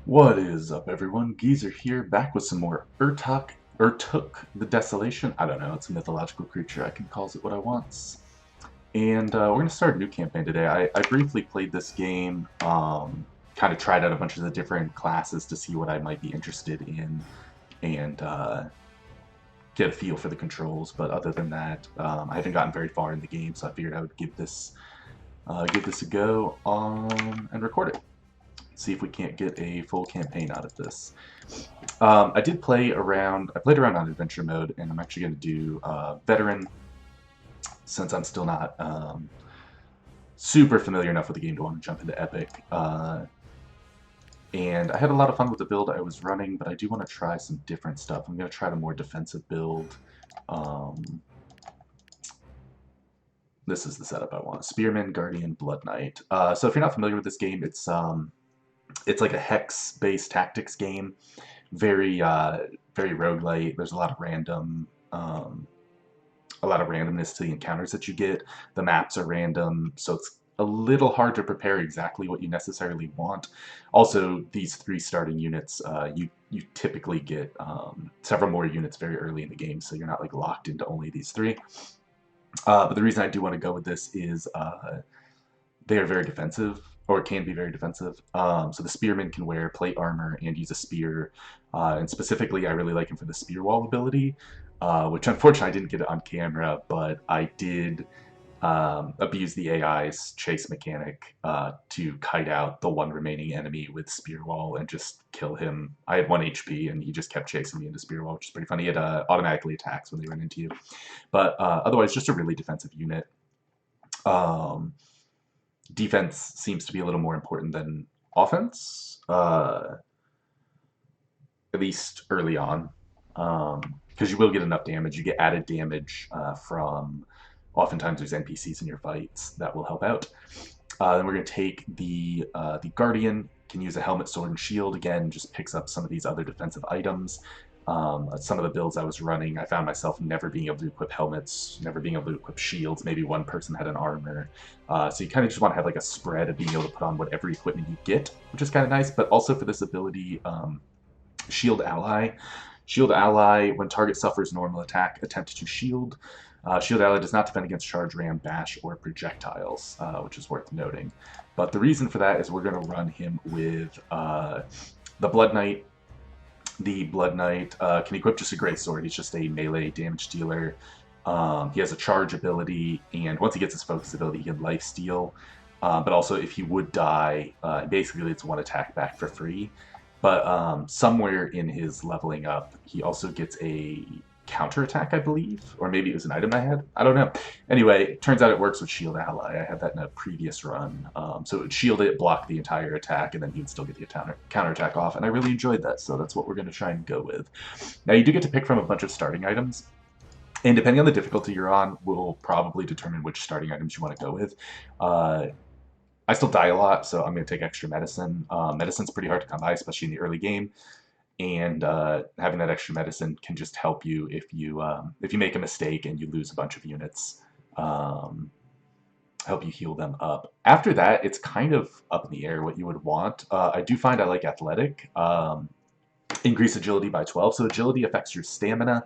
What is up, everyone? Geezer here, back with some more Urtuk, the Desolation. I don't know, it's a mythological creature. I can call it what I want. And we're going to start a new campaign today. I briefly played this game, kind of tried out a bunch of the different classes to see what I might be interested in, and get a feel for the controls. But other than that, I haven't gotten very far in the game, so I figured I would give this a go and record it. See if we can't get a full campaign out of this. I did play around. I played around on adventure mode, and I'm actually going to do veteran since I'm still not super familiar enough with the game to want to jump into epic. And I had a lot of fun with the build I was running, but I do want to try some different stuff. I'm going to try the more defensive build. This is the setup I want: Spearman, Guardian, Blood Knight. So if you're not familiar with this game, it's like a hex-based tactics game. Very very roguelike. There's a lot of randomness to the encounters that you get. The maps are random, so it's a little hard to prepare exactly what you necessarily want. Also, these 3 starting units, you typically get several more units very early in the game, so you're not like locked into only these 3. But the reason I do want to go with this is they are very defensive, or can be very defensive. So the spearman can wear plate armor and use a spear, and specifically I really like him for the spear wall ability, which unfortunately I didn't get it on camera, but I did abuse the AI's chase mechanic to kite out the one remaining enemy with spear wall and just kill him. I had 1 HP and he just kept chasing me into spear wall, which is pretty funny. It automatically attacks when they run into you. But otherwise, just a really defensive unit. Defense seems to be a little more important than offense, at least early on, because you will get enough damage. You get added damage from, oftentimes there's NPCs in your fights that will help out. Then we're going to take the Guardian, can use a helmet, sword, and shield. Again, just picks up some of these other defensive items. Some of the builds I was running, I found myself never being able to equip helmets, never being able to equip shields. Maybe one person had an armor. So you kind of just want to have like a spread of being able to put on whatever equipment you get, which is kind of nice. But also for this ability, Shield Ally. Shield Ally, when target suffers normal attack, attempt to shield. Shield Ally does not defend against charge, ram, bash, or projectiles, which is worth noting. But the reason for that is we're going to run him with the Blood Knight. The Blood Knight can equip just a great sword. He's just a melee damage dealer. He has a charge ability, and once he gets his focus ability, he can lifesteal. But also, if he would die, basically it's 1 attack back for free. But somewhere in his leveling up, he also gets a counterattack, I believe, or maybe it was an item I had. I don't know. Anyway, it turns out it works with Shield Ally. I had that in a previous run. So it would shield it, block the entire attack, and then he would still get the counterattack off, and I really enjoyed that, so that's what we're going to try and go with. Now, you do get to pick from a bunch of starting items, and depending on the difficulty you're on, will probably determine which starting items you want to go with. I still die a lot, so I'm going to take extra medicine. Medicine's pretty hard to come by, especially in the early game. And having that extra medicine can just help you if you make a mistake and you lose a bunch of units, help you heal them up. After that, it's kind of up in the air what you would want. I do find I like athletic. Increase agility by 12, so agility affects your stamina.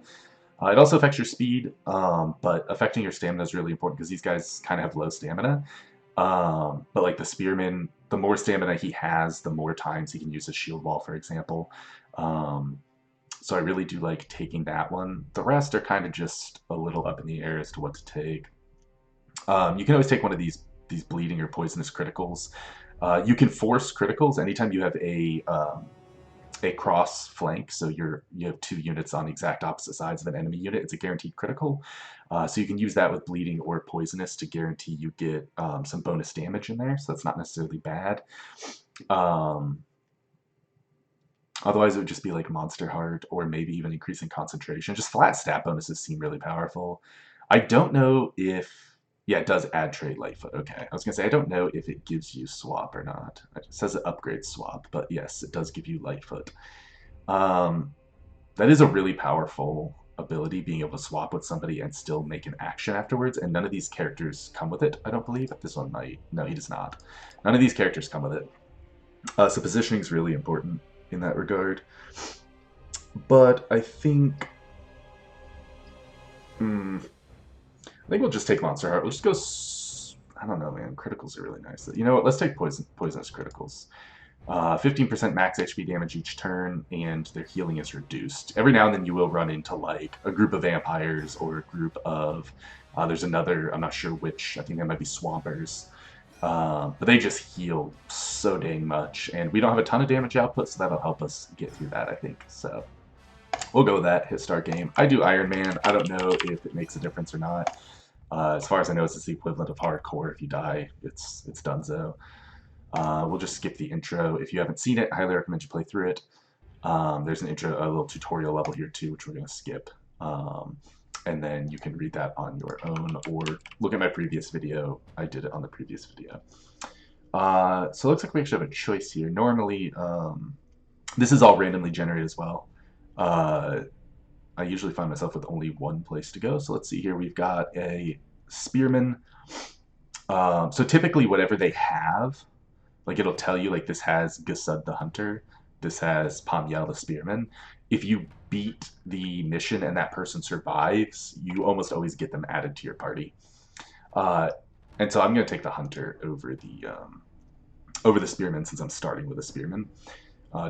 It also affects your speed, but affecting your stamina is really important because these guys kind of have low stamina. But like the spearman, the more stamina he has, the more times he can use a shield wall, for example. So I really do like taking that one. The rest are kind of just a little up in the air as to what to take. You can always take one of these bleeding or poisonous criticals. You can force criticals anytime you have a cross flank, so you have 2 units on exact opposite sides of an enemy unit. It's a guaranteed critical, so you can use that with bleeding or poisonous to guarantee you get some bonus damage in there, so that's not necessarily bad. Otherwise, it would just be like Monster Heart, or maybe even increasing concentration. Just flat stat bonuses seem really powerful. I don't know if... Yeah, it does add trade Lightfoot. Okay, I was going to say, I don't know if it gives you swap or not. It says it upgrades swap, but yes, it does give you Lightfoot. That is a really powerful ability, being able to swap with somebody and still make an action afterwards, and none of these characters come with it, I don't believe. This one might. No, he does not. None of these characters come with it. So positioning is really important. in that regard. But I think... I think we'll just take Monster Heart. We'll just go... I don't know, man. Criticals are really nice. You know what? Let's take Poisonous Criticals. 15% max HP damage each turn, and their healing is reduced. Every now and then you will run into, like, a group of vampires or a group of... there's another, I'm not sure which, I think that might be Swampers. But they just heal so dang much, and we don't have a ton of damage output, so that'll help us get through that, I think. So we'll go with that, hit start game. I do Iron Man. I don't know if it makes a difference or not. As far as I know, it's the equivalent of hardcore. If you die, it's donezo. We'll just skip the intro. If you haven't seen it, I highly recommend you play through it. There's an intro, a little tutorial level here too, which we're going to skip. And then you can read that on your own, or look at my previous video. I did it on the previous video. So it looks like we actually have a choice here. Normally, this is all randomly generated as well. I usually find myself with only one place to go. So let's see here. We've got a Spearman. So typically whatever they have, like it'll tell you, like this has Gasud the Hunter, this has Pamyel the Spearman. If you beat the mission and that person survives, you almost always get them added to your party. And so I'm going to take the Hunter over the Spearman since I'm starting with a Spearman.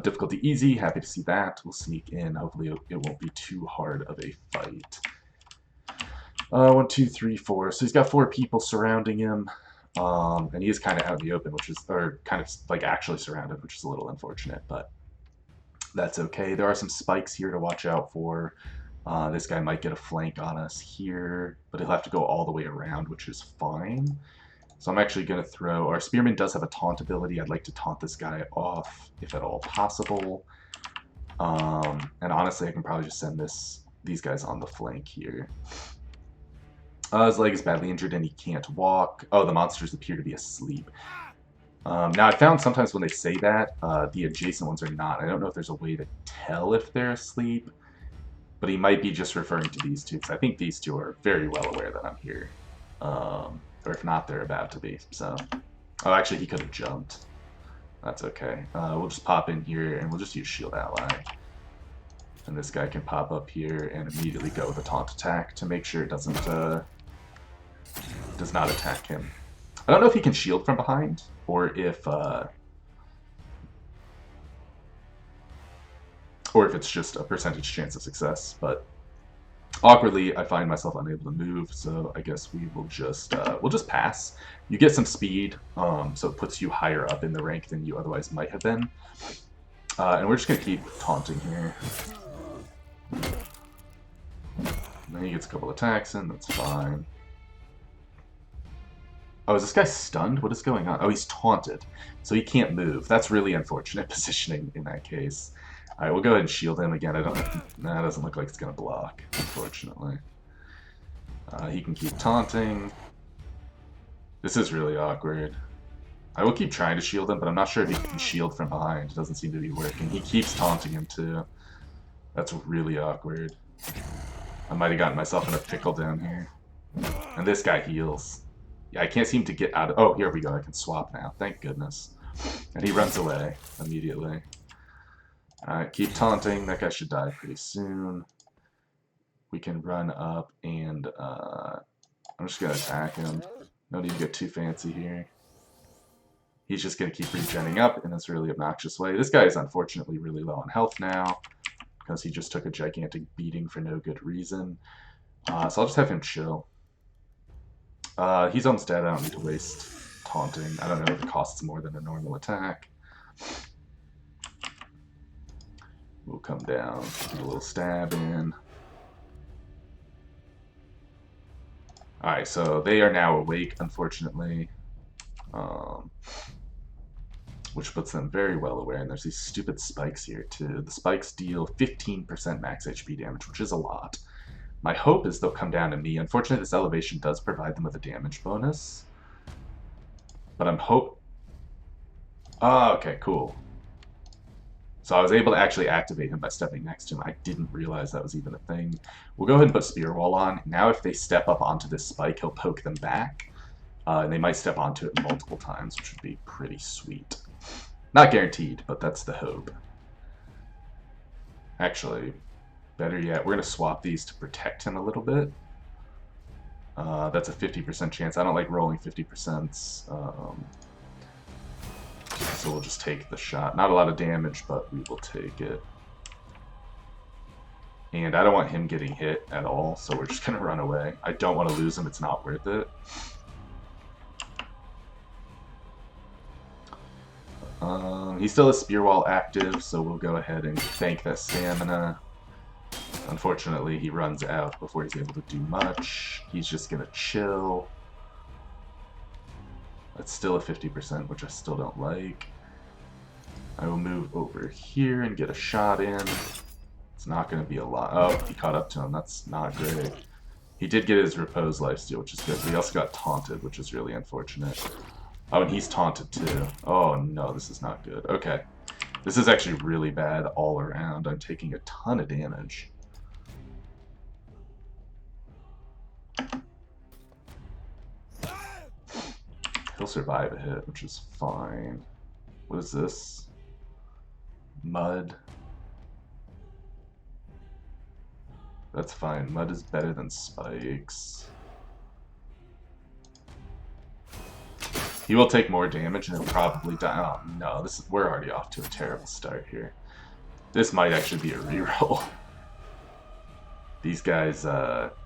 Difficulty easy, happy to see that. We'll sneak in. Hopefully it won't be too hard of a fight. 1, 2, 3, 4. So he's got 4 people surrounding him. And he is kind of out in the open, or kind of like actually surrounded, which is a little unfortunate, but that's okay. There are some spikes here to watch out for. This guy might get a flank on us here, but he'll have to go all the way around, which is fine. So I'm actually going to throw... Our Spearman does have a taunt ability. I'd like to taunt this guy off, if at all possible. And honestly, I can probably just send these guys on the flank here. His leg is badly injured and he can't walk. Oh, the monsters appear to be asleep. Now, I found sometimes when they say that, the adjacent ones are not. I don't know if there's a way to tell if they're asleep, but he might be just referring to these two, because I think these two are very well aware that I'm here. Or if not, they're about to be. So, oh, actually, he could have jumped. That's okay. We'll just pop in here, and we'll just use Shield Ally. And this guy can pop up here and immediately go with a taunt attack to make sure it does not attack him. I don't know if he can shield from behind, or if it's just a percentage chance of success, but awkwardly I find myself unable to move, so I guess we will just we'll just pass. You get some speed, so it puts you higher up in the rank than you otherwise might have been. And we're just gonna keep taunting here. And then he gets a couple attacks in, that's fine. Oh, is this guy stunned? What is going on? Oh, he's taunted, so he can't move. That's really unfortunate positioning in that case. Alright, we'll go ahead and shield him again. Nah, that doesn't look like it's going to block, unfortunately. He can keep taunting. This is really awkward. I will keep trying to shield him, but I'm not sure if he can shield from behind. It doesn't seem to be working. He keeps taunting him, too. That's really awkward. I might have gotten myself in a pickle down here. And this guy heals. Yeah, I can't seem to get out of... Oh, here we go. I can swap now. Thank goodness. And he runs away immediately. Alright, keep taunting. That guy should die pretty soon. We can run up and... I'm just going to attack him. No need to get too fancy here. He's just going to keep regenning up in this really obnoxious way. This guy is unfortunately really low on health now, because he just took a gigantic beating for no good reason. So I'll just have him chill. He's almost dead. I don't need to waste taunting. I don't know if it costs more than a normal attack. We'll come down, get a little stab in. Alright, so they are now awake, unfortunately. Which puts them very well aware, and there's these stupid spikes here too. The spikes deal 15% max HP damage, which is a lot. My hope is they'll come down to me. Unfortunately, this elevation does provide them with a damage bonus. But I'm Oh, okay, cool. So I was able to actually activate him by stepping next to him. I didn't realize that was even a thing. We'll go ahead and put Spear Wall on. Now if they step up onto this spike, he'll poke them back. And they might step onto it multiple times, which would be pretty sweet. Not guaranteed, but that's the hope. Actually, better yet, we're going to swap these to protect him a little bit. That's a 50% chance. I don't like rolling 50%. So we'll just take the shot. Not a lot of damage, but we will take it. And I don't want him getting hit at all, so we're just going to run away. I don't want to lose him. It's not worth it. He still has Spear Wall active, so we'll go ahead and bank that stamina. Unfortunately, he runs out before he's able to do much. He's just going to chill. That's still a 50%, which I still don't like. I will move over here and get a shot in. It's not going to be a lot. Oh, he caught up to him. That's not great. He did get his Repose lifesteal, which is good, but he also got taunted, which is really unfortunate. Oh, and he's taunted too. Oh no, this is not good. Okay. This is actually really bad all around. I'm taking a ton of damage. He'll survive a hit, which is fine. What is this? Mud. That's fine. Mud is better than spikes. He will take more damage and he'll probably die. Oh no, we're already off to a terrible start here. This might actually be a reroll. These guys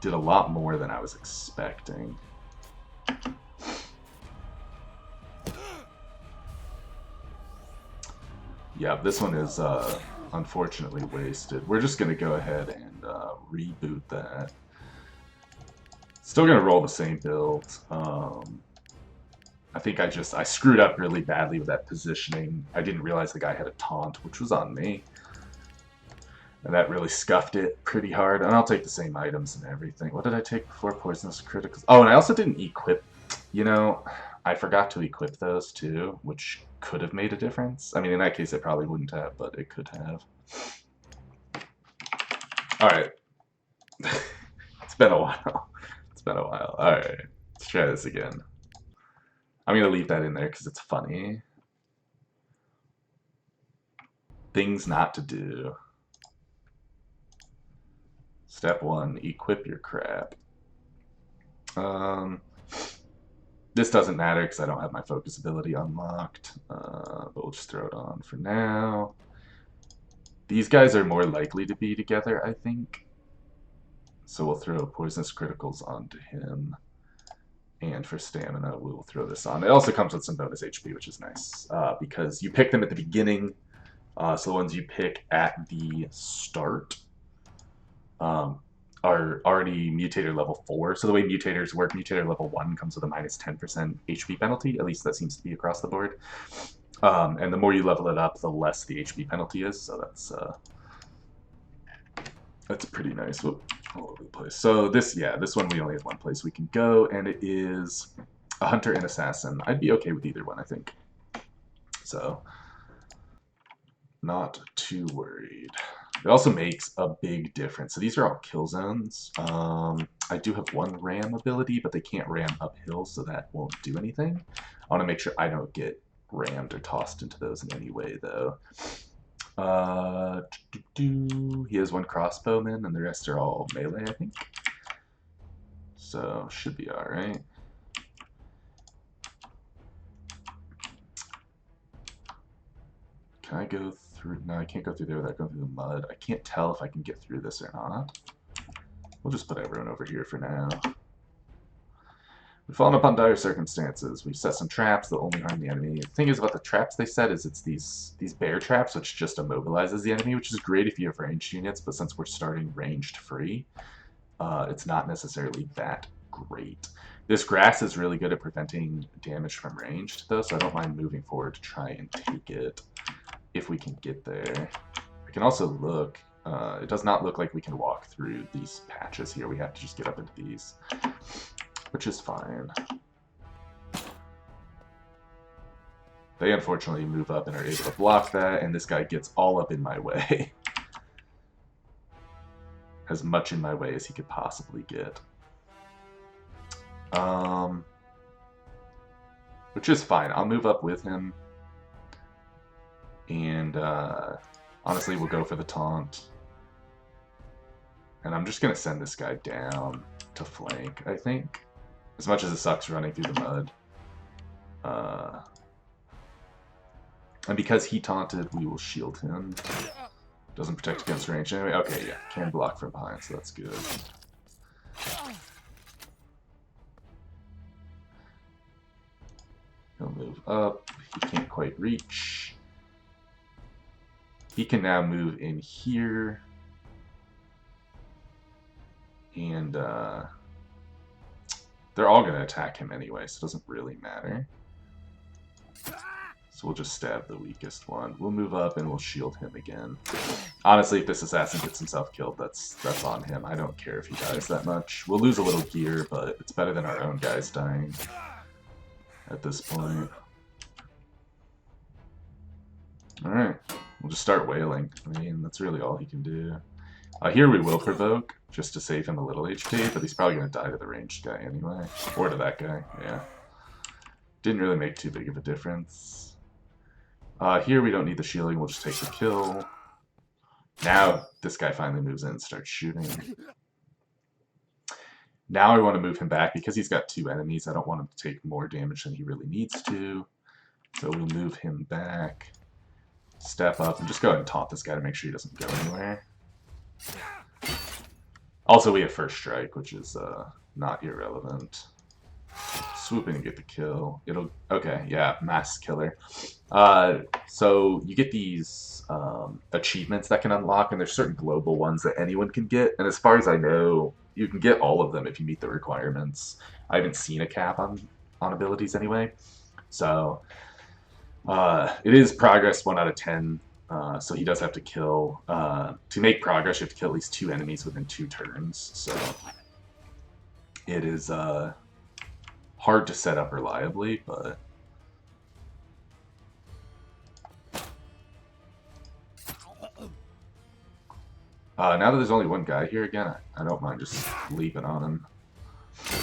did a lot more than I was expecting. Yeah, this one is unfortunately wasted. We're just going to go ahead and reboot that. Still going to roll the same build. I think I screwed up really badly with that positioning. I didn't realize the guy had a taunt, which was on me. And that really scuffed it pretty hard. And I'll take the same items and everything. What did I take before? Poisonous Criticals. Oh, and I also didn't equip. You know, I forgot to equip those too, which could have made a difference. I mean, in that case, it probably wouldn't have, but it could have. Alright. It's been a while. It's been a while. Alright. Let's try this again. I'm going to leave that in there because it's funny. Things not to do. Step 1, equip your crap. This doesn't matter because I don't have my focus ability unlocked, but we'll just throw it on for now. These guys are more likely to be together, I think. So we'll throw Poisonous Criticals onto him. And for stamina, we'll throw this on. It also comes with some bonus HP, which is nice, because you pick them at the beginning. So the ones you pick at the start are already mutator level 4. So the way mutators work, mutator level 1 comes with a minus 10% HP penalty. At least that seems to be across the board. And the more you level it up, the less the HP penalty is. So that's pretty nice. Whoop, all over the place. So this one we only have one place we can go, and it is a hunter and assassin. I'd be okay with either one, I think. So not too worried. It also makes a big difference. So these are all kill zones. I do have one ram ability, but they can't ram uphill, so that won't do anything. I want to make sure I don't get rammed or tossed into those in any way, though. He has one crossbowman, and the rest are all melee, I think. So, should be alright. Can I go through? No, I can't go through there without going through the mud. I can't tell if I can get through this or not. We'll just put everyone over here for now. We've fallen upon dire circumstances. We've set some traps that only harm the enemy. The thing is about the traps they set is it's these bear traps, which just immobilizes the enemy, which is great if you have ranged units, but since we're starting ranged free, it's not necessarily that great. This grass is really good at preventing damage from ranged, though, so I don't mind moving forward to try and take it if we can get there. I can also look. It does not look like we can walk through these patches here. We have to just get up into these, which is fine. They unfortunately move up and are able to block that, and this guy gets all up in my way. As much in my way as he could possibly get. Which is fine. I'll move up with him. And honestly, we'll go for the taunt. And I'm just going to send this guy down to flank, I think. As much as it sucks running through the mud. And because he taunted, we will shield him. Doesn't protect against range anyway. Okay, yeah. Can block from behind, so that's good. He'll move up. He can't quite reach. He can now move in here. And they're all going to attack him anyway, so it doesn't really matter. So we'll just stab the weakest one. We'll move up and we'll shield him again. Honestly, if this assassin gets himself killed, that's on him. I don't care if he dies that much. We'll lose a little gear, but it's better than our own guys dying at this point. Alright, we'll just start wailing. I mean, that's really all he can do. Here we will provoke, just to save him a little HP, but he's probably going to die to the ranged guy anyway. Or to that guy, yeah. Didn't really make too big of a difference. Here we don't need the shielding, we'll just take the kill. Now this guy finally moves in and starts shooting. Now I want to move him back because he's got 2 enemies. I don't want him to take more damage than he really needs to. So we'll move him back. Step up and just go ahead and taunt this guy to make sure he doesn't go anywhere. Also, we have first strike, which is not irrelevant. Swoop in and get the kill. It'll okay, yeah, mass killer. So you get these achievements that can unlock, and there's certain global ones that anyone can get. And as far as I know, you can get all of them if you meet the requirements. I haven't seen a cap on abilities anyway. So it is progress 1 out of 10. So he does have to kill. To make progress, you have to kill at least 2 enemies within 2 turns. So it is hard to set up reliably, but now that there's only 1 guy here again, I don't mind just leaping on him.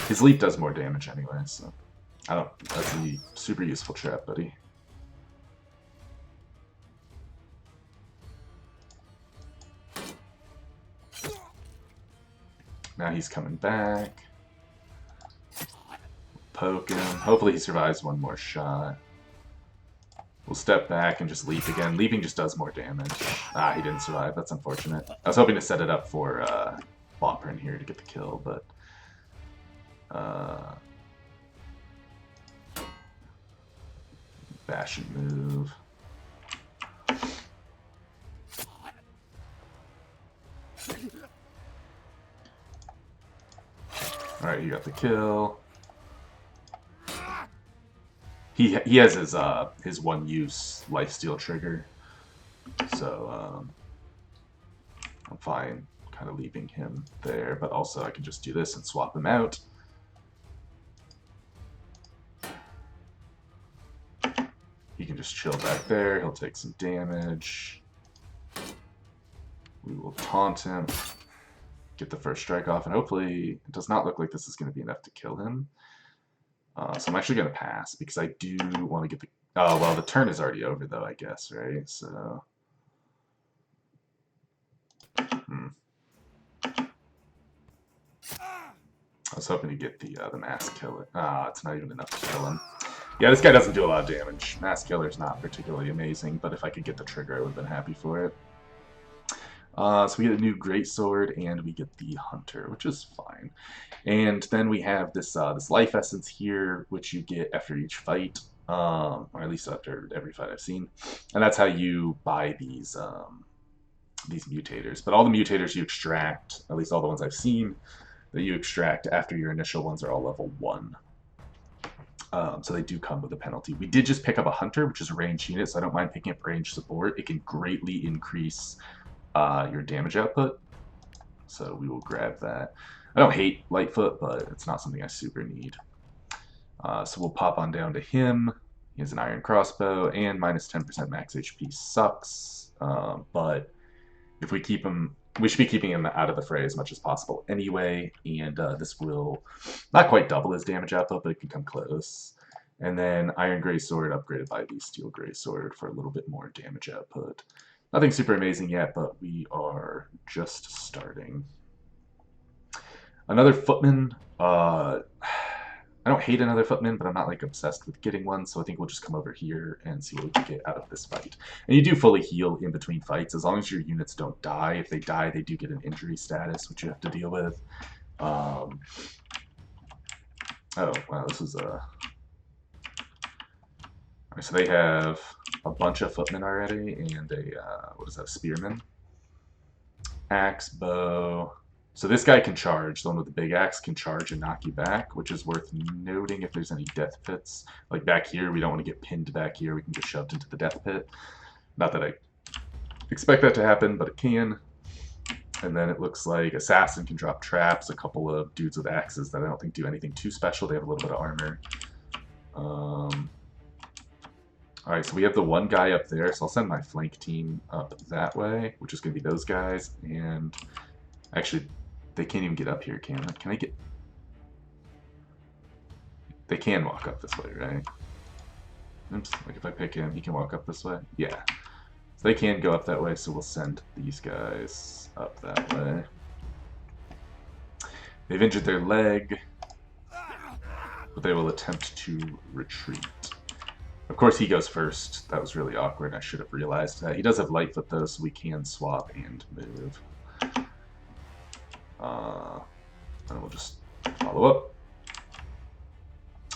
His leap does more damage anyway, so I don't. That's a super useful trap, buddy. Now he's coming back. Poke him. Hopefully he survives 1 more shot. We'll step back and just leap again. Leaping just does more damage. Ah, he didn't survive. That's unfortunate. I was hoping to set it up for Bopper in here to get the kill, but bash and move. Alright, you got the kill. He has his 1-use lifesteal trigger, so I'm fine kind of leaving him there, but also I can just do this and swap him out. He can just chill back there, he'll take some damage. We will taunt him, get the first strike off, and hopefully it does not look like this is going to be enough to kill him. So I'm actually going to pass, because I do want to get the... Oh, well, the turn is already over, though, I guess, right? So... I was hoping to get the mass killer. Ah, it's not even enough to kill him. Yeah, this guy doesn't do a lot of damage. Mass killer's not particularly amazing, but if I could get the trigger, I would have been happy for it. So we get a new greatsword, and we get the hunter, which is fine. And then we have this this life essence here, which you get after each fight, or at least after every fight I've seen. And that's how you buy these mutators. But all the mutators you extract, at least all the ones I've seen, that you extract after your initial ones are all level 1. So they do come with a penalty. We did just pick up a hunter, which is a ranged unit, so I don't mind picking up range support. It can greatly increase your damage output, so we will grab that. I don't hate Lightfoot, but it's not something I super need. So we'll pop on down to him. He has an iron crossbow, and minus 10% max HP sucks, but if we keep him, we should be keeping him out of the fray as much as possible anyway, and this will not quite double his damage output, but it can come close. And then Iron Greatsword upgraded by the Steel Greatsword for a little bit more damage output. Nothing super amazing yet, but we are just starting. Another footman. I don't hate another footman, but I'm not like obsessed with getting one, so I think we'll just come over here and see what we can get out of this fight. And you do fully heal in between fights, as long as your units don't die. If they die, they do get an injury status, which you have to deal with. Oh, wow, this is a... Right, so they have a bunch of footmen already, and a, what is that, spearman? Axe, bow... So this guy can charge. The one with the big axe can charge and knock you back, which is worth noting if there's any death pits. Like back here, we don't want to get pinned back here. We can get shoved into the death pit. Not that I expect that to happen, but it can. And then it looks like assassin can drop traps. A couple of dudes with axes that I don't think do anything too special. They have a little bit of armor. Alright, so we have the one guy up there, so I'll send my flank team up that way, which is going to be those guys. And actually... They can't even get up here, can they? Can I get... They can walk up this way, right? Oops, like if I pick him, he can walk up this way? Yeah. So they can go up that way, so we'll send these guys up that way. They've injured their leg, but they will attempt to retreat. Of course, he goes first. That was really awkward. I should have realized that. He does have Lightfoot, though, so we can swap and move. And we'll just follow up.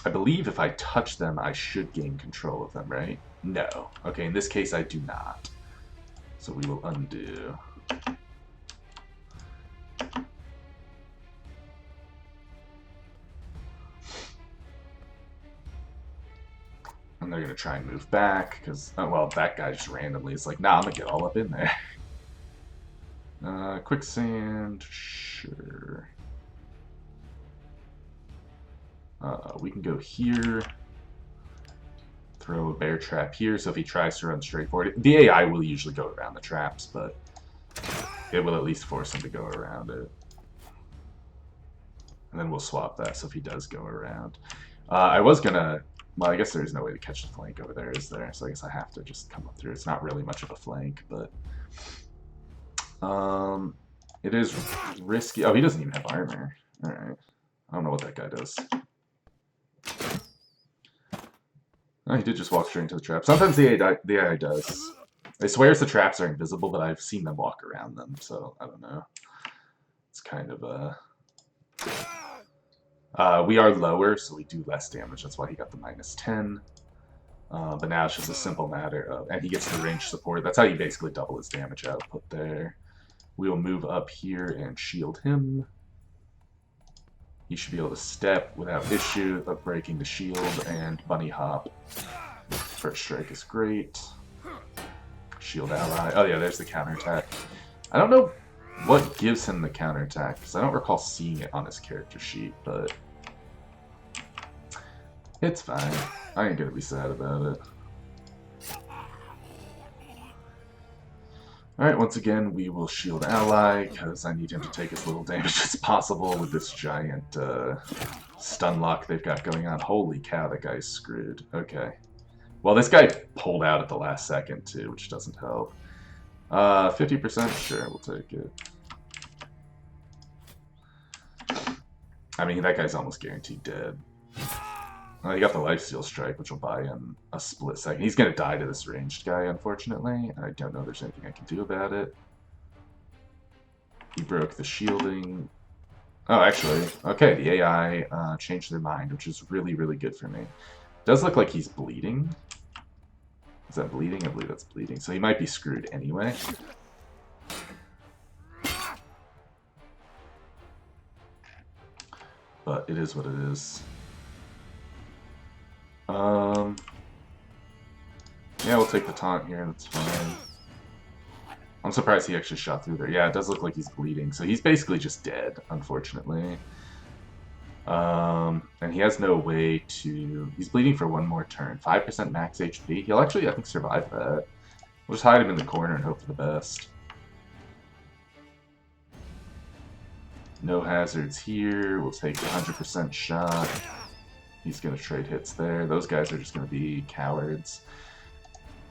I believe if I touch them, I should gain control of them, right? No. Okay, in this case, I do not. So we will undo. And they're going to try and move back, because, oh, well, that guy just randomly is like, nah, I'm going to get all up in there. Quicksand, sure. We can go here, throw a bear trap here, so if he tries to run straight forward, the AI will usually go around the traps, but it will at least force him to go around it. And then we'll swap that, so if he does go around. I was gonna, well, I guess there's no way to catch the flank over there, is there? So I guess I have to just come up through. It's not really much of a flank, but... it is risky. Oh, he doesn't even have armor. Alright. I don't know what that guy does. Oh, he did just walk straight into the trap. Sometimes the AI does. It swears the traps are invisible, but I've seen them walk around them, so I don't know. It's kind of we are lower, so we do less damage. That's why he got the -10. But now it's just a simple matter of... And he gets the range support. That's how you basically double his damage output there. We will move up here and shield him. He should be able to step without issue of breaking the shield, and bunny hop. First strike is great. Shield ally. Oh yeah, there's the counterattack. I don't know what gives him the counterattack, because I don't recall seeing it on his character sheet, but... It's fine. I ain't gonna be sad about it. Alright, once again, we will shield ally, because I need him to take as little damage as possible with this giant stun lock they've got going on. Holy cow, that guy's screwed. Okay. Well, this guy pulled out at the last second, too, which doesn't help. 50%? Sure, we'll take it. I mean, that guy's almost guaranteed dead. Well, he got the lifesteal strike, which will buy him a split second. He's going to die to this ranged guy, unfortunately. I don't know if there's anything I can do about it. He broke the shielding. Oh, actually, okay, the AI changed their mind, which is really, really good for me. Does look like he's bleeding. Is that bleeding? I believe that's bleeding. So he might be screwed anyway. But it is what it is. Yeah, we'll take the taunt here, that's fine. I'm surprised he actually shot through there. Yeah, it does look like he's bleeding, so he's basically just dead, unfortunately. And he has no way to... He's bleeding for one more turn. 5% max HP. He'll actually, I think, survive that. We'll just hide him in the corner and hope for the best. No hazards here. We'll take 100% shot. He's going to trade hits there. Those guys are just going to be cowards.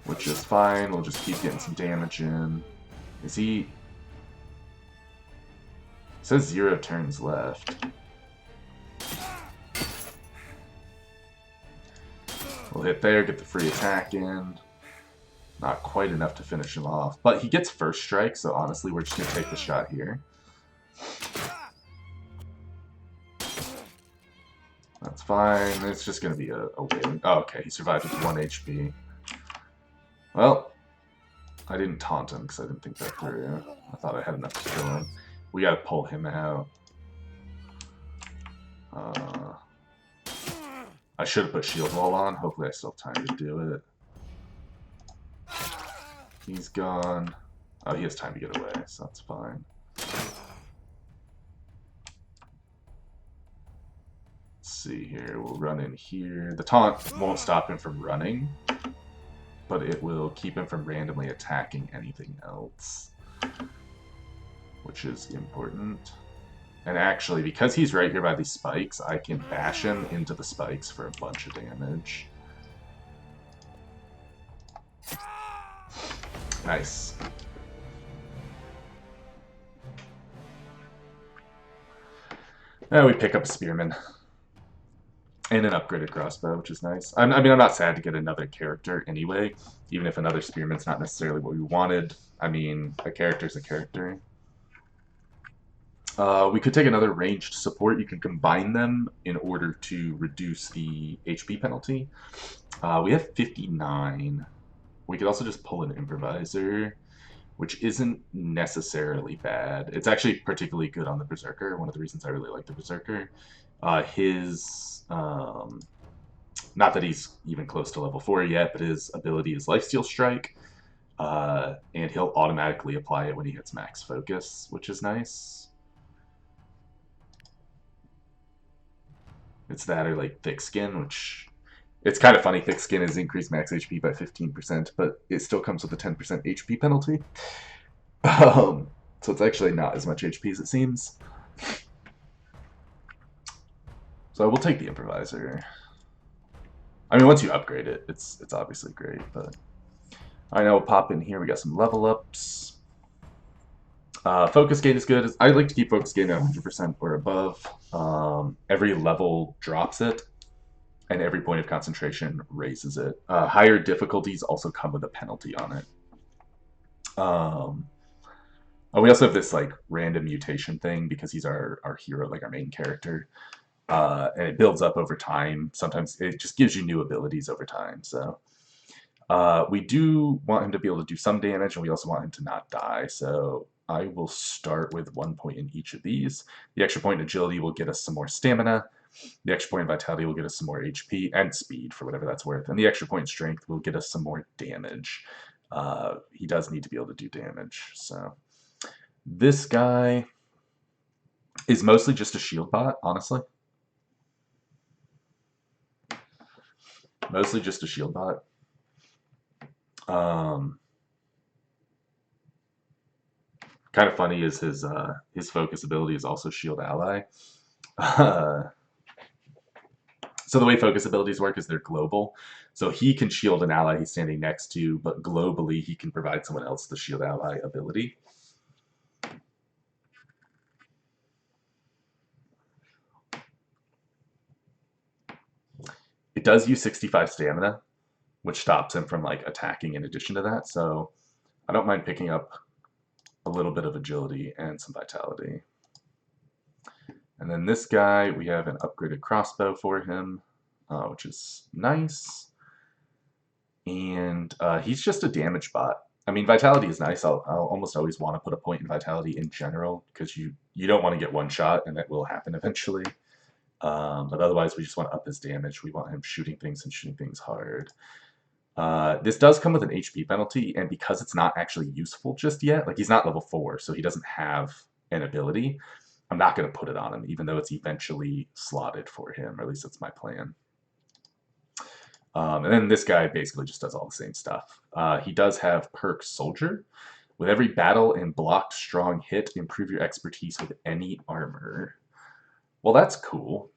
Which is fine. We'll just keep getting some damage in. Is he says 0 turns left. We'll hit there, get the free attack in. Not quite enough to finish him off. But he gets first strike, so honestly, we're just going to take the shot here. That's fine. It's just going to be a win. Oh, okay, he survived with 1 HP. Well, I didn't taunt him because I didn't think that through. I thought I had enough to kill him. We got to pull him out. I should have put shield wall on. Hopefully I still have time to do it. He's gone. Oh, he has time to get away, so that's fine. Let's see here. We'll run in here. The taunt won't stop him from running, but it will keep him from randomly attacking anything else, which is important. And actually, because he's right here by these spikes, I can bash him into the spikes for a bunch of damage. Nice. Now we pick up a spearman. And an upgraded crossbow, which is nice. I mean, I'm not sad to get another character anyway, even if another spearman's not necessarily what we wanted. I mean, a character's a character. We could take another ranged support. You can combine them in order to reduce the HP penalty. We have 59. We could also just pull an improviser, which isn't necessarily bad. It's actually particularly good on the Berserker. One of the reasons I really like the Berserker. Not that he's even close to level 4 yet, but his ability is Lifesteal Strike, and he'll automatically apply it when he hits max focus, which is nice. It's that or like Thick Skin, which it's kind of funny. Thick Skin is increased max HP by 15%, but it still comes with a 10% HP penalty. So it's actually not as much HP as it seems. So we'll take the improviser. I mean, once you upgrade it, it's obviously great. But all right, now we'll pop in here. We got some level ups. Focus gain is good. I like to keep focus gain at 100% or above. Every level drops it, and every point of concentration raises it. Higher difficulties also come with a penalty on it. We also have this like random mutation thing because he's our hero, like our main character, and it builds up over time. Sometimes it just gives you new abilities over time. So we do want him to be able to do some damage, and we also want him to not die. So I will start with 1 point in each of these. The extra point in agility will get us some more stamina. The extra point in vitality will get us some more HP and speed for whatever that's worth. And the extra point in strength will get us some more damage. He does need to be able to do damage. So this guy is mostly just a shield bot, honestly. Mostly just a shield bot. Kind of funny is his focus ability is also shield ally. So the way focus abilities work is they're global. So he can shield an ally he's standing next to, but globally he can provide someone else the shield ally ability. It does use 65 stamina, which stops him from like attacking in addition to that. So I don't mind picking up a little bit of agility and some vitality. And then this guy, we have an upgraded crossbow for him, which is nice. And he's just a damage bot. I mean, vitality is nice. I'll almost always want to put a point in vitality in general because you don't want to get one shot, and that will happen eventually. But otherwise, we just want to up his damage. We want him shooting things and shooting things hard. This does come with an HP penalty, and because it's not actually useful just yet, like he's not level 4, so he doesn't have an ability, I'm not going to put it on him, even though it's eventually slotted for him, or at least that's my plan. And then this guy basically just does all the same stuff. He does have perk Soldier. With every battle and blocked strong hit, improve your expertise with any armor. Well, that's cool.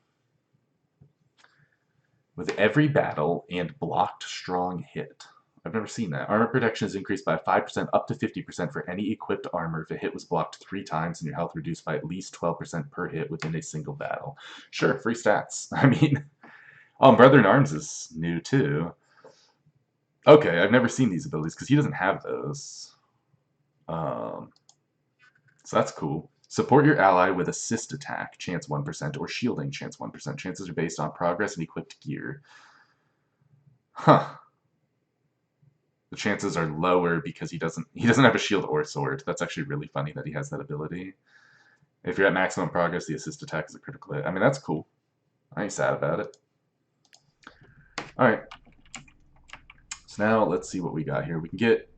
With every battle and blocked strong hit. I've never seen that. Armor protection is increased by 5% up to 50% for any equipped armor if a hit was blocked 3 times and your health reduced by at least 12% per hit within a single battle. Sure, free stats. I mean, oh, Brother in Arms is new too. Okay, I've never seen these abilities because he doesn't have those. So that's cool. Support your ally with assist attack, chance 1%, or shielding, chance 1%. Chances are based on progress and equipped gear. Huh. The chances are lower because he doesn't have a shield or sword. That's actually really funny that he has that ability. If you're at maximum progress, the assist attack is a critical hit. I mean, that's cool. I ain't sad about it. Alright. So now let's see what we got here. We can get...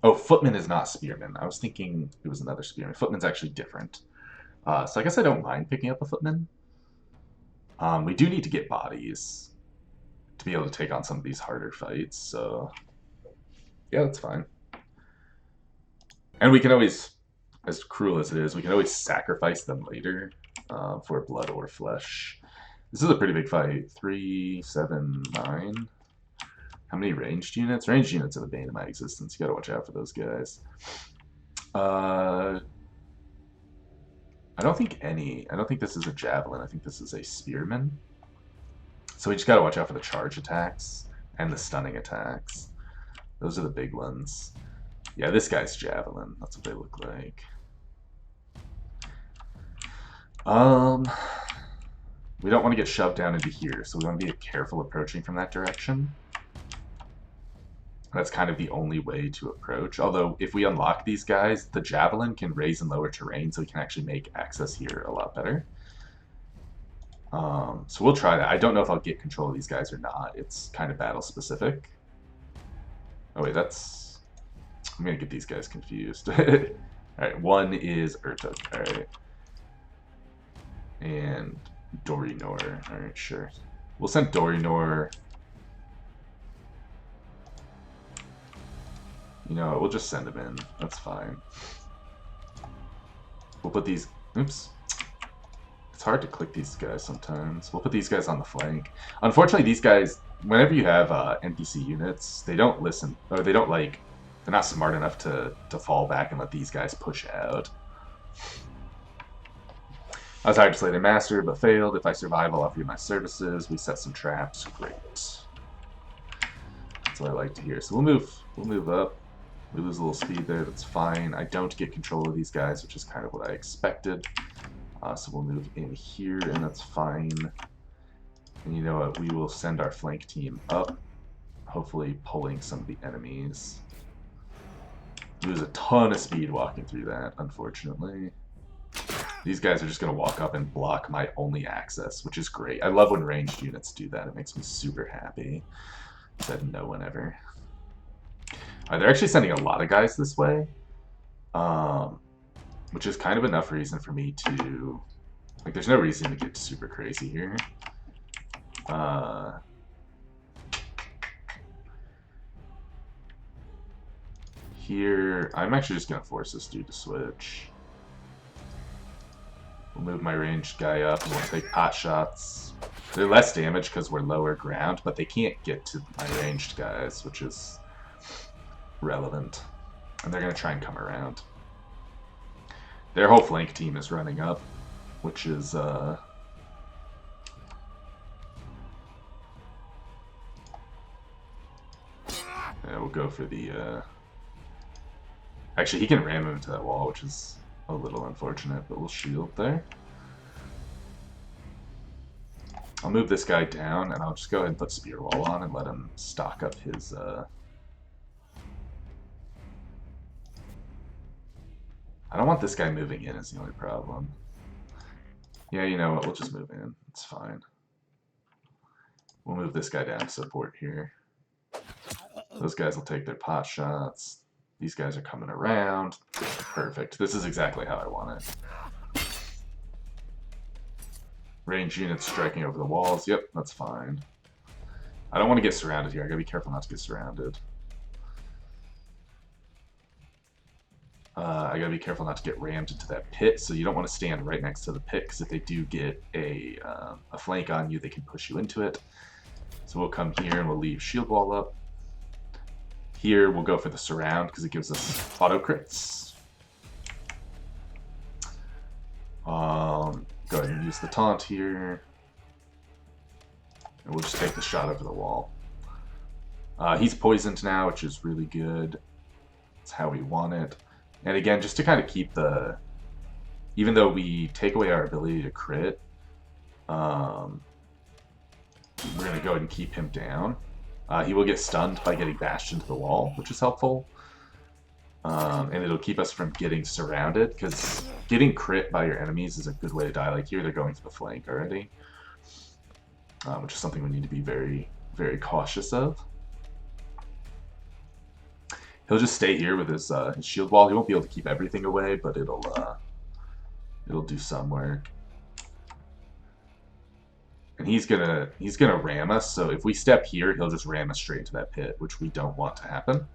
Oh, Footman is not Spearman. I was thinking it was another Spearman. Footman's actually different. So I guess I don't mind picking up a Footman. We do need to get bodies to be able to take on some of these harder fights, so... Yeah, that's fine. And we can always, as cruel as it is, we can always sacrifice them later for blood or flesh. This is a pretty big fight. 3, 7, 9... How many ranged units? Ranged units are the bane of my existence. You gotta watch out for those guys. I don't think any. I don't think this is a javelin. I think this is a spearman. So we just gotta watch out for the charge attacks and the stunning attacks. Those are the big ones. Yeah, this guy's javelin. That's what they look like. We don't want to get shoved down into here, so we want to be careful approaching from that direction. That's kind of the only way to approach. Although, if we unlock these guys, the Javelin can raise and lower terrain, so we can actually make access here a lot better. So we'll try that. I don't know if I'll get control of these guys or not. It's kind of battle-specific. Oh wait, that's... I'm going to get these guys confused. Alright, one is Urtuk. Alright. And Dorinor. Alright, sure. We'll send Dorinor... You know what, we'll just send him in. That's fine. We'll put these... Oops. It's hard to click these guys sometimes. We'll put these guys on the flank. Unfortunately, these guys, whenever you have NPC units, they don't listen, or they don't, like... They're not smart enough to fall back and let these guys push out. I was hired to slay their master, but failed. If I survive, I'll offer you my services. We set some traps. Great. That's what I like to hear. So we'll move up. We lose a little speed there, that's fine. I don't get control of these guys, which is kind of what I expected. So we'll move in here, and that's fine. And you know what, we will send our flank team up, hopefully pulling some of the enemies. Lose a ton of speed walking through that, unfortunately. These guys are just going to walk up and block my only access, which is great. I love when ranged units do that, it makes me super happy. Said no one ever. They're actually sending a lot of guys this way, which is kind of enough reason for me to... Like, there's no reason to get super crazy here. Here, I'm actually just going to force this dude to switch. We'll move my ranged guy up, and we'll take pot shots. They're less damage because we're lower ground, but they can't get to my ranged guys, which is... relevant. And they're going to try and come around. Their whole flank team is running up, which is, yeah, we'll go for the, Actually, he can ram him into that wall, which is a little unfortunate, but we'll shield there. I'll move this guy down, and I'll just go ahead and put Spear Wall on and let him stock up his, I don't want this guy moving in is the only problem. Yeah, you know what, we'll just move in. It's fine. We'll move this guy down to support here. Those guys will take their pot shots. These guys are coming around. Perfect. This is exactly how I want it. Range units striking over the walls. Yep, that's fine. I don't want to get surrounded here. I gotta be careful not to get surrounded. I gotta be careful not to get rammed into that pit, so you don't want to stand right next to the pit, because if they do get a flank on you, they can push you into it. So we'll come here and we'll leave shield wall up. Here we'll go for the surround because it gives us auto crits. Go ahead and use the taunt here. And we'll just take the shot over the wall. He's poisoned now, which is really good. That's how we want it. And again, just to kind of keep the... Even though we take away our ability to crit, we're going to go ahead and keep him down. He will get stunned by getting bashed into the wall, which is helpful. And it'll keep us from getting surrounded, because getting crit by your enemies is a good way to die. Like here, they're going to the flank already, which is something we need to be very, very cautious of. He'll just stay here with his shield wall. He won't be able to keep everything away, but it'll do some work. And he's gonna ram us. So if we step here, he'll just ram us straight into that pit, which we don't want to happen.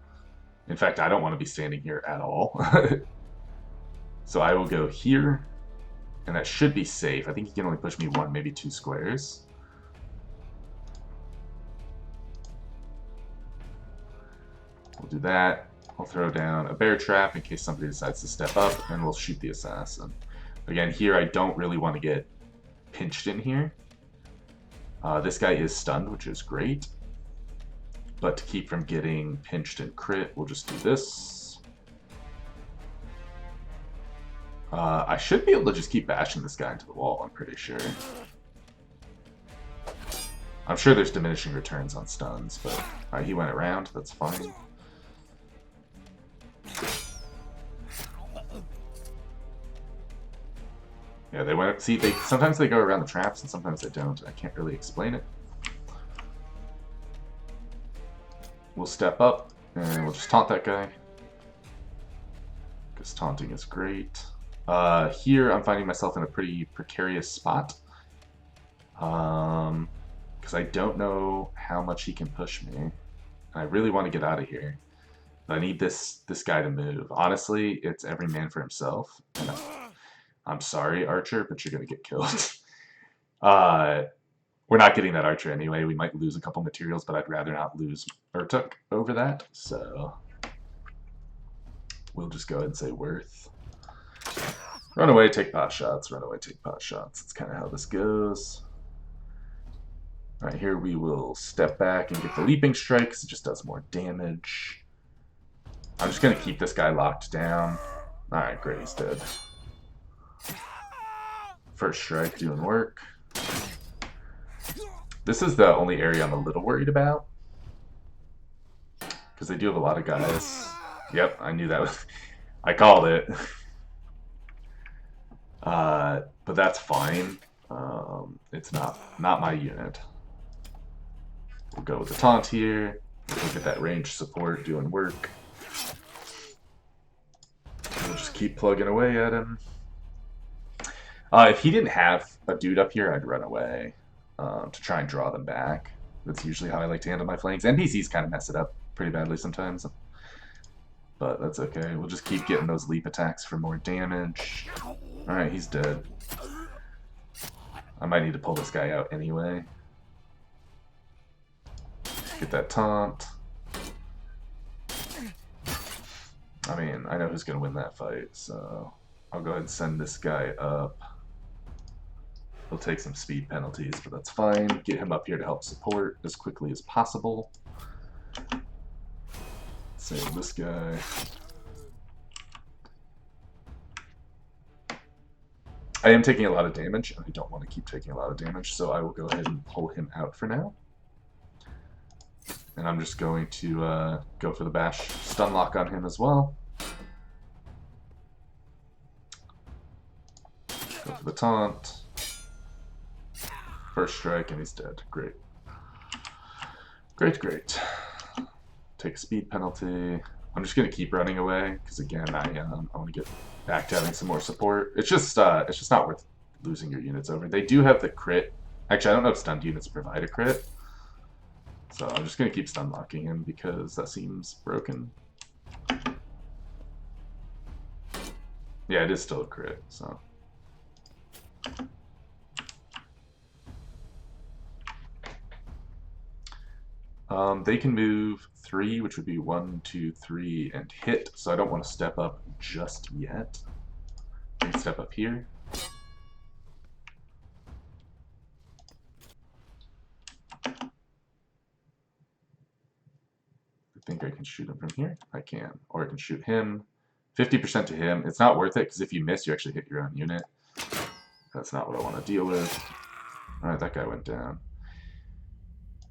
In fact, I don't want to be standing here at all. So I will go here, and that should be safe. I think he can only push me 1, maybe 2 squares. We'll do that. I'll throw down a bear trap in case somebody decides to step up, and we'll shoot the assassin. Again, here I don't really want to get pinched in here. This guy is stunned, which is great. But to keep from getting pinched and crit, we'll just do this. I should be able to just keep bashing this guy into the wall, I'm pretty sure. I'm sure there's diminishing returns on stuns, but he went around, that's fine. Yeah, they went. See, sometimes they go around the traps and sometimes they don't. I can't really explain it. We'll step up and we'll just taunt that guy, because taunting is great. Here I'm finding myself in a pretty precarious spot, because I don't know how much he can push me, and I really want to get out of here. But I need this guy to move. Honestly, it's every man for himself. And I'm sorry, Archer, but you're gonna get killed. We're not getting that Archer anyway. We might lose a couple materials, but I'd rather not lose Urtuk over that. So we'll just go ahead and say worth. Run away, take pot shots. Run away, take pot shots. That's kind of how this goes. All right, here we will step back and get the leaping strike because it just does more damage. I'm just going to keep this guy locked down. All right, great, he's dead. First strike doing work. This is the only area I'm a little worried about, because they do have a lot of guys. Yep, I knew that was... I called it. But that's fine. It's not my unit. We'll go with the taunt here. We'll get that range support doing work. We'll just keep plugging away at him. If he didn't have a dude up here, I'd run away to try and draw them back. That's usually how I like to handle my flanks. NPCs kind of mess it up pretty badly sometimes, but that's okay. We'll just keep getting those leap attacks for more damage. Alright, he's dead. I might need to pull this guy out anyway. Get that taunt. I mean, I know who's going to win that fight, so I'll go ahead and send this guy up. He'll take some speed penalties, but that's fine. Get him up here to help support as quickly as possible. Save this guy. I am taking a lot of damage, and I don't want to keep taking a lot of damage, so I will go ahead and pull him out for now. And I'm just going to go for the bash stun lock on him as well. Go for the taunt. First strike, and he's dead. Great. Great, great. Take a speed penalty. I'm just going to keep running away, because again, I want to get back to having some more support. It's just not worth losing your units over. They do have the crit. Actually, I don't know if stunned units provide a crit. So I'm just going to keep stun locking him because that seems broken. Yeah, it is still a crit, so. They can move 3, which would be 1, 2, 3, and hit. So I don't want to step up just yet. I can step up here. I think I can shoot him from here. I can. Or I can shoot him. 50% to him. It's not worth it, because if you miss, you actually hit your own unit. That's not what I want to deal with. Alright, that guy went down.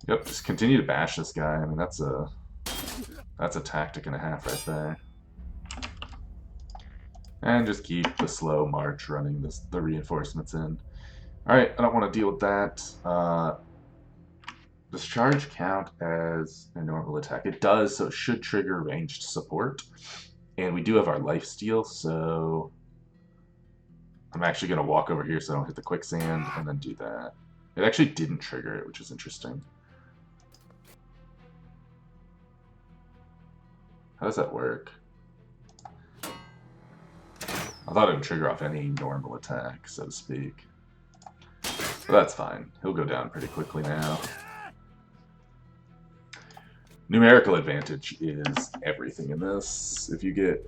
Yep, just continue to bash this guy. I mean, that's a tactic and a half right there. And just keep the slow march running the reinforcements in. Alright, I don't want to deal with that. Does charge count as a normal attack? It does, so it should trigger ranged support. And we do have our lifesteal, so I'm actually going to walk over here so I don't hit the quicksand and then do that. It actually didn't trigger it, which is interesting. How does that work? I thought it would trigger off any normal attack, so to speak. But that's fine. He'll go down pretty quickly now. Numerical advantage is everything in this. If you get...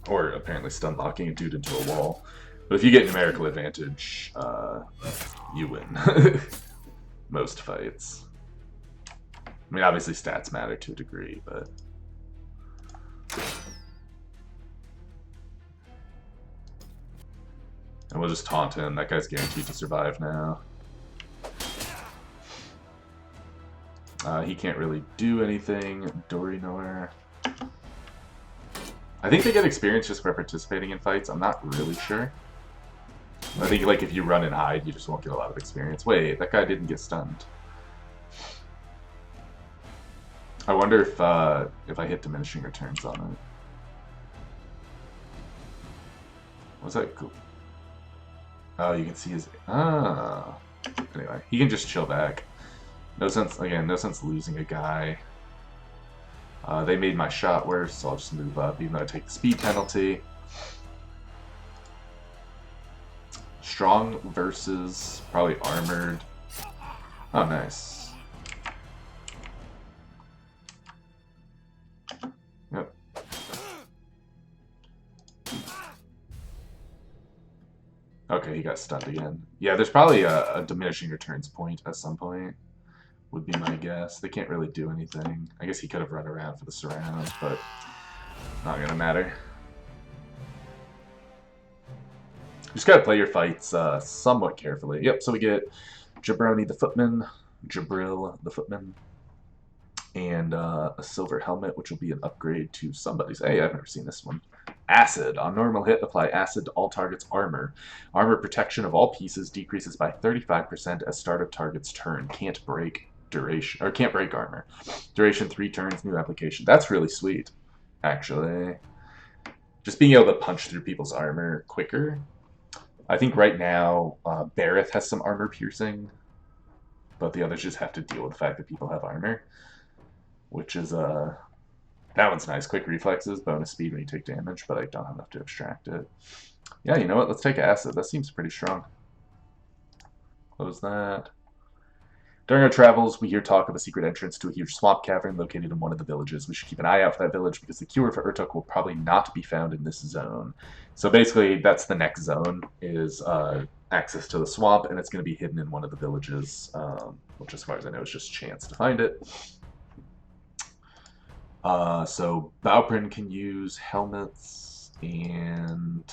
Or apparently stun locking a dude into a wall. But if you get numerical advantage, you win. Most fights. I mean, obviously stats matter to a degree, but... And we'll just taunt him. That guy's guaranteed to survive now. He can't really do anything. Dorinor. I think they get experience just by participating in fights. I'm not really sure. I think like if you run and hide, you just won't get a lot of experience. Wait, that guy didn't get stunned. I wonder if I hit diminishing returns on it. What's that? Oh, you can see his... Ah. Anyway, he can just chill back. No sense, again, no sense losing a guy. They made my shot worse, so I'll just move up, even though I take the speed penalty. Strong versus probably armored. Oh, nice. Yep. Okay, he got stunned again. Yeah, there's probably a diminishing returns point at some point, would be my guess. They can't really do anything. I guess he could have run around for the surround, but not gonna matter. Just gotta play your fights somewhat carefully. Yep, so we get Jabroni the Footman, Jabril the Footman, and a silver helmet, which will be an upgrade to somebody's. Hey, I've never seen this one. Acid. On normal hit, apply acid to all targets' armor. Armor protection of all pieces decreases by 35% as start of target's turn. Can't break duration, or can't break armor. Duration 3 turns, new application. That's really sweet, actually. Just being able to punch through people's armor quicker. I think right now, Bareth has some armor piercing, but the others just have to deal with the fact that people have armor, which is, that one's nice. Quick reflexes, bonus speed when you take damage, but I don't have enough to abstract it. Yeah, you know what? Let's take acid. That seems pretty strong. Close that. During our travels, we hear talk of a secret entrance to a huge swamp cavern located in one of the villages. We should keep an eye out for that village because the cure for Urtuk will probably not be found in this zone. So basically, that's the next zone, is access to the swamp, and it's going to be hidden in one of the villages, which as far as I know is just chance to find it. So Bauprin can use helmets, and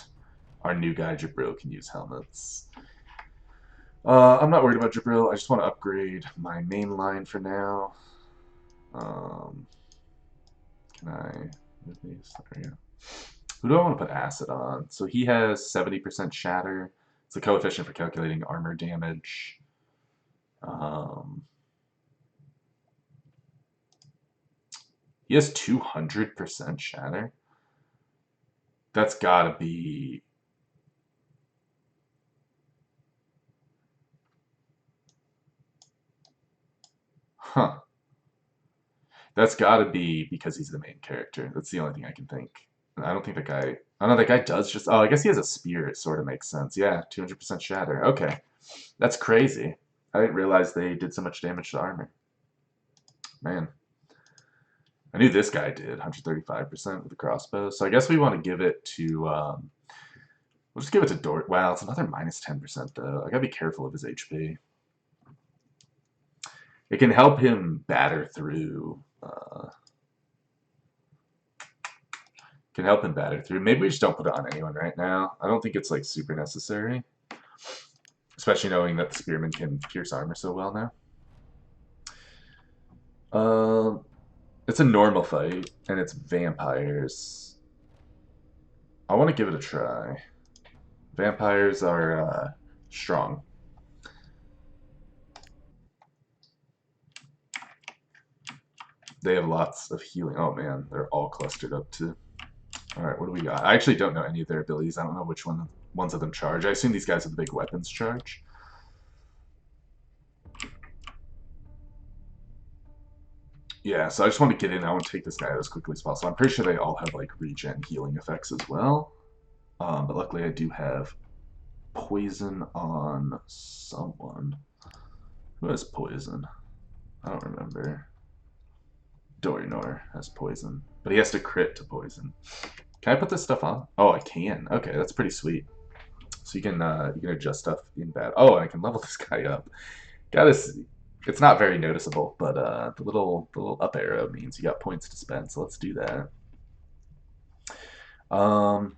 our new guy Jabril can use helmets. I'm not worried about Jabril. I just want to upgrade my main line for now. Can I move these? There we go. Who do I want to put acid on? So he has 70% shatter. It's a coefficient for calculating armor damage. He has 200% shatter. That's gotta be... Huh. That's gotta be because he's the main character. That's the only thing I can think. I don't think that guy... I don't know, that guy does just... Oh, I guess he has a spear. It sort of makes sense. Yeah, 200% shatter. Okay. That's crazy. I didn't realize they did so much damage to armor. Man. I knew this guy did 135% with the crossbow. So I guess we want to give it to, we'll just give it to Dort. Wow, it's another minus 10% though. I gotta be careful of his HP. It can help him batter through, Maybe we just don't put it on anyone right now. I don't think it's like super necessary. Especially knowing that the Spearman can pierce armor so well now. It's a normal fight, and it's vampires. I want to give it a try. Vampires are strong. They have lots of healing. Oh man, they're all clustered up too. Alright, what do we got? I actually don't know any of their abilities. I don't know which ones of them charge. I assume these guys have the big weapons charge. Yeah, so I just want to get in. I want to take this guy out as quickly as possible. I'm pretty sure they all have like regen healing effects as well. But luckily I do have poison on someone. Who has poison? I don't remember. Dorinor has poison. But he has to crit to poison. Can I put this stuff on? Oh, I can. Okay, that's pretty sweet. So you can adjust stuff in battle. Oh, and I can level this guy up. It's not very noticeable, but the little up arrow means you got points to spend. So let's do that. I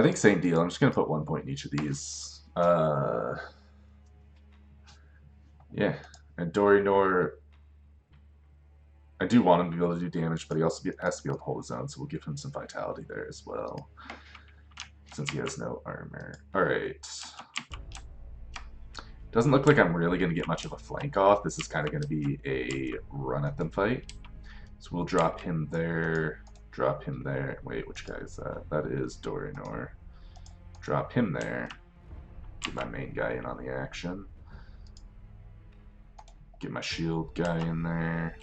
think same deal. I'm just gonna put 1 point in each of these. Yeah, and Dorinor. I do want him to be able to do damage, but he also has to be able to hold his own, so we'll give him some vitality there as well, since he has no armor. Alright. Doesn't look like I'm really going to get much of a flank off. This is kind of going to be a run-at-them fight. So we'll drop him there, drop him there. Wait, which guy is that? That is Dorinor. Drop him there. Get my main guy in on the action. Get my shield guy in there.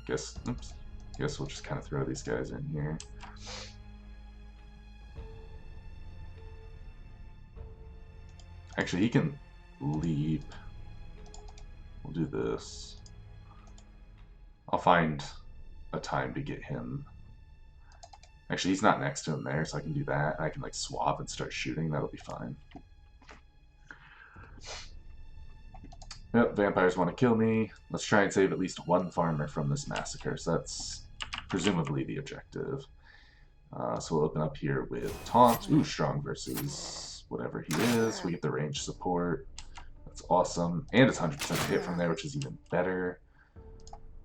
Guess we'll just kind of throw these guys in here. Actually, he can leap. We'll do this. I'll find a time to get him. Actually, he's not next to him there, so I can do that. I can like swap and start shooting. That'll be fine. Yep, vampires want to kill me. Let's try and save at least one farmer from this massacre. So that's presumably the objective. So we'll open up here with taunt. Ooh, strong versus whatever he is. We get the range support. That's awesome. And it's 100% hit from there, which is even better.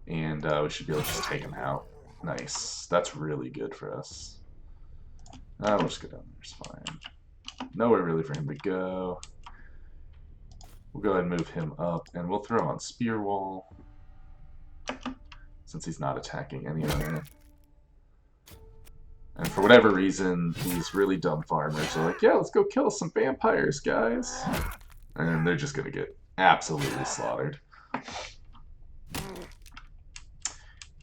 And we should be able to just take him out. Nice. That's really good for us. We'll just go down there. It's fine. Nowhere really for him to go. We'll go ahead and move him up, and we'll throw on Spear Wall, since he's not attacking any other. And for whatever reason, these really dumb farmers are like, yeah, let's go kill some vampires, guys. And they're just going to get absolutely slaughtered.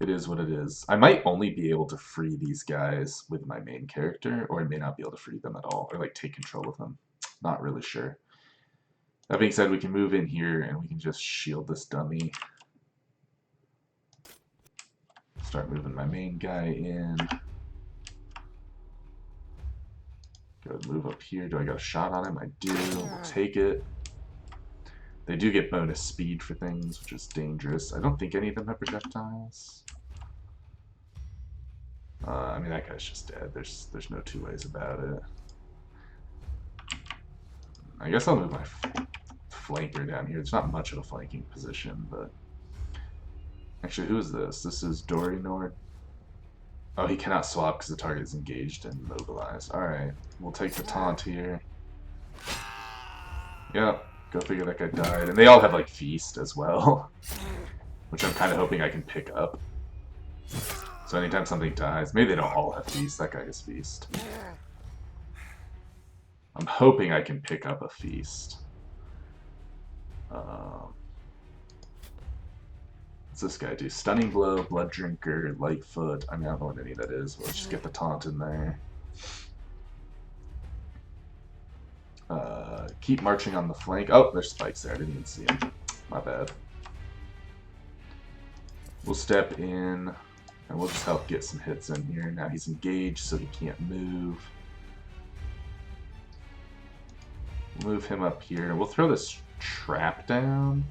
It is what it is. I might only be able to free these guys with my main character, or I may not be able to free them at all, or like take control of them. Not really sure. That being said, we can move in here and we can just shield this dummy. Start moving my main guy in. Go ahead and move up here. Do I got a shot on him? I do. We'll take it. They do get bonus speed for things, which is dangerous. I don't think any of them have projectiles. I mean, that guy's just dead. There's no two ways about it. I guess I'll move my flanker down here. It's not much of a flanking position, but... Actually, who is this? This is Dorinor. Oh, he cannot swap because the target is engaged and mobilized. Alright, we'll take the taunt here. Yep, go figure that guy died. And they all have, like, Feast as well, which I'm kind of hoping I can pick up. So anytime something dies... Maybe they don't all have Feast. That guy has Feast. I'm hoping I can pick up a Feast. What's this guy do? Stunning Blow, Blood Drinker, Lightfoot. I mean, I don't know what any of that is. Let's just get the taunt in there. Keep marching on the flank. Oh, there's spikes there. I didn't even see him. My bad. We'll step in, and we'll just help get some hits in here. Now he's engaged, so he can't move. We'll move him up here. We'll throw this trap down.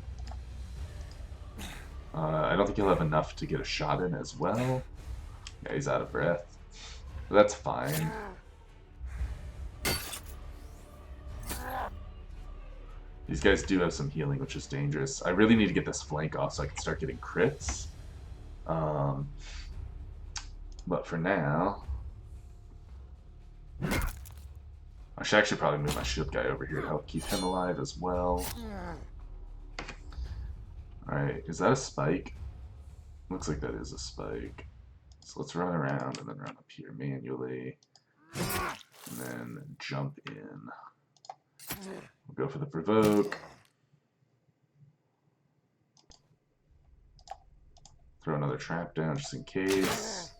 I don't think he'll have enough to get a shot in as well. Yeah, he's out of breath. But that's fine. These guys do have some healing, which is dangerous. I really need to get this flank off so I can start getting crits. But for now... I should actually probably move my shield guy over here to help keep him alive as well. Alright, is that a spike? Looks like that is a spike. So let's run around and then run up here manually. And then jump in. We'll go for the provoke. Throw another trap down just in case.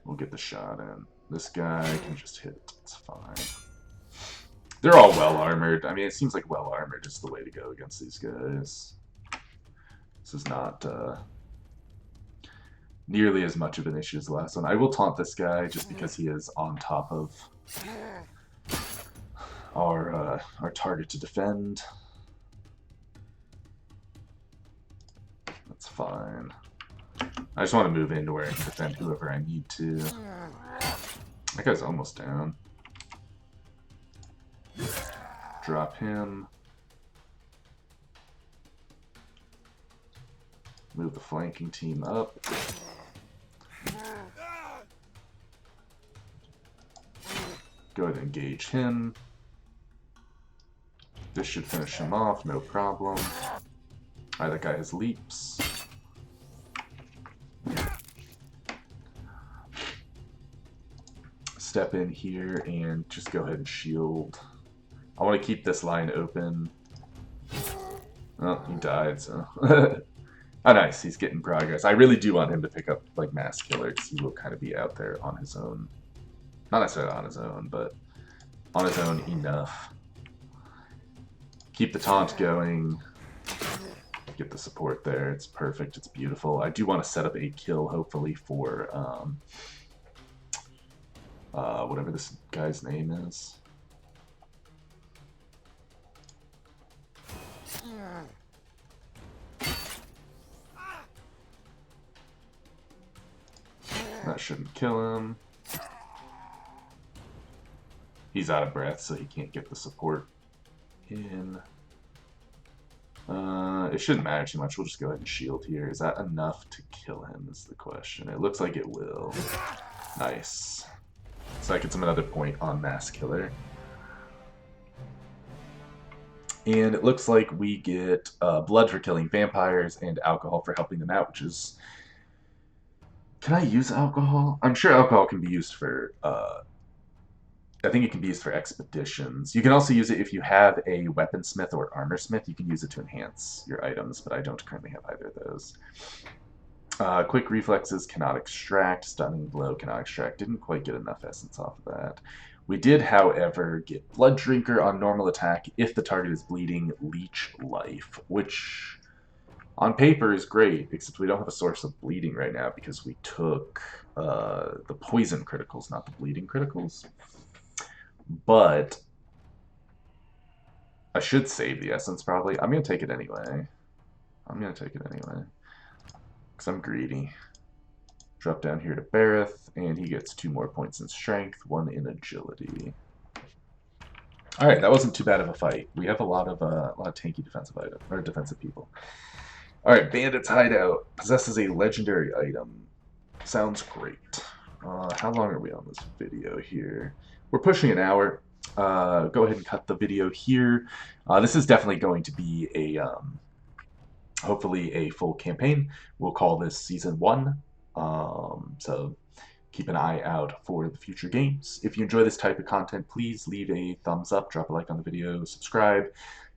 We'll get the shot in. This guy can just hit it. It's fine. They're all well armored. I mean, it seems like well armored is the way to go against these guys. This is not nearly as much of an issue as the last one. I will taunt this guy just because he is on top of our target to defend. That's fine. I just want to move into where I can defend whoever I need to. That guy's almost down. Drop him. Move the flanking team up. Go ahead and engage him. This should finish him off, no problem. Alright, that guy has leaps. Step in here and just go ahead and shield. I want to keep this line open. Oh, he died, so... Oh, nice. He's getting progress. I really do want him to pick up, like, Mass Killer, because he will kind of be out there on his own. Not necessarily on his own, but on his own enough. Keep the taunt going. Get the support there. It's perfect. It's beautiful. I do want to set up a kill, hopefully, for whatever this guy's name is. That shouldn't kill him. He's out of breath, so he can't get the support in. It shouldn't matter too much. We'll just go ahead and shield here. Is that enough to kill him is the question. It looks like it will. Nice. So that gets him another point on Mass Killer. And it looks like we get blood for killing vampires and alcohol for helping them out, which is... Can I use alcohol? I'm sure alcohol can be used for... I think it can be used for expeditions. You can also use it if you have a weaponsmith or armorsmith. You can use it to enhance your items, but I don't currently have either of those. Quick reflexes cannot extract. Stunning blow cannot extract. Didn't quite get enough essence off of that. We did, however, get Blood Drinker on normal attack if the target is bleeding, leech life, which on paper is great, except we don't have a source of bleeding right now because we took the poison criticals, not the bleeding criticals. But I should save the essence probably. I'm going to take it anyway. Because I'm greedy. Drop down here to Bareth, and he gets 2 more points in strength, 1 in agility. Alright, that wasn't too bad of a fight. We have a lot of tanky defensive people. Alright, Bandit's Hideout possesses a legendary item. Sounds great. How long are we on this video here? We're pushing an hour. Go ahead and cut the video here. This is definitely going to be a, hopefully a full campaign. We'll call this Season 1. So keep an eye out for the future games. If you enjoy this type of content, please leave a thumbs up, drop a like on the video, subscribe,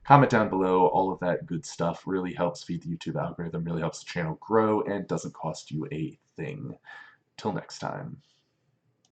comment down below. All of that good stuff really helps feed the YouTube algorithm, really helps the channel grow, and doesn't cost you a thing. Till next time.